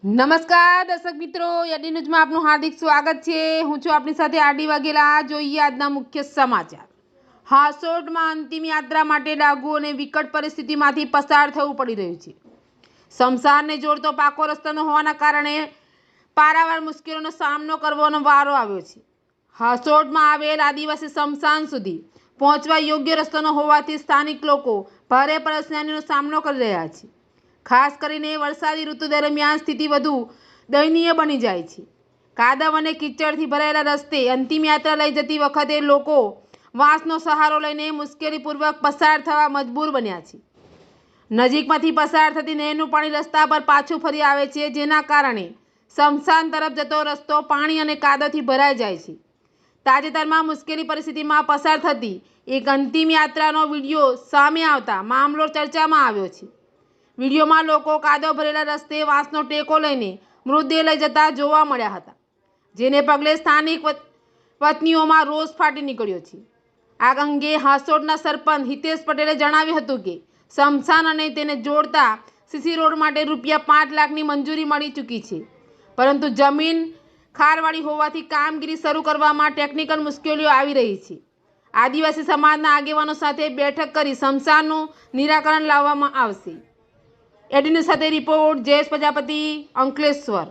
નમસ્કાર દર્શક મિત્રો, એડી ન્યૂઝમાં આપનું હાર્દિક સ્વાગત છે। હું છું આપની સાથે આરડી વાઘેલા। જોઈએ આજના મુખ્ય સમાચાર। હાસોટમાં અંતિમ યાત્રા માટે ડાઘુઓને વિકટ પરિસ્થિતિમાંથી પસાર થવું પડી રહ્યું છે। શમશાનને જોડતો પાકો રસ્તો ન હોવાના કારણે પારાવાર મુશ્કેલીનો સામનો કરવાનો વારો આવ્યો છે। હાસોટમાં આવેલ આદિવાસી શમશાન સુધી પહોંચવા યોગ્ય રસ્તો ન હોવાથી સ્થાનિક લોકો ભારે પરેશાનીનો સામનો કરી રહ્યા છે। ખાસ કરીને વરસાદી ઋતુ દરમિયાન સ્થિતિ વધુ દયનીય બની જાય છે। કાદવ અને કીચડથી ભરાયેલા રસ્તે અંતિમ યાત્રા લઈ જતી વખતે લોકો વાંસનો સહારો લઈને મુશ્કેલીપૂર્વક પસાર થવા મજબૂર બન્યા છે। નજીકમાંથી પસાર થતી નહેરનું પાણી રસ્તા પર પાછું ફરી આવે છે, જેના કારણે શમશાન તરફ જતો રસ્તો પાણી અને કાદવથી ભરાઈ જાય છે। તાજેતરમાં મુશ્કેલી પરિસ્થિતિમાં પસાર થતી એક અંતિમ યાત્રાનો વિડીયો સામે આવતા મામલો ચર્ચામાં આવ્યો છે। વિડીયોમાં લોકો કાદવ ભરેલા રસ્તે વાંસનો ટેકો લઈને મૃતદેહ લઈ જતા જોવા મળ્યા હતા, જેને પગલે સ્થાનિક વતનીઓમાં રોષ ફાટી નીકળ્યો છે। આ અંગે હાસોટના સરપંચ હિતેશ પટેલે જણાવ્યું હતું કે શમશાન અને તેને જોડતા સીસી રોડ માટે ₹5 લાખની મંજૂરી મળી ચૂકી છે, પરંતુ જમીન ખારવાળી હોવાથી કામગીરી શરૂ કરવામાં ટેકનિકલ મુશ્કેલીઓ આવી રહી છે। આદિવાસી સમાજના આગેવાનો સાથે બેઠક કરી શમશાનનું નિરાકરણ લાવવામાં આવશે। એડીની સાથે રિપોર્ટ જયેશ પ્રજાપતિ, અંકલેશ્વર।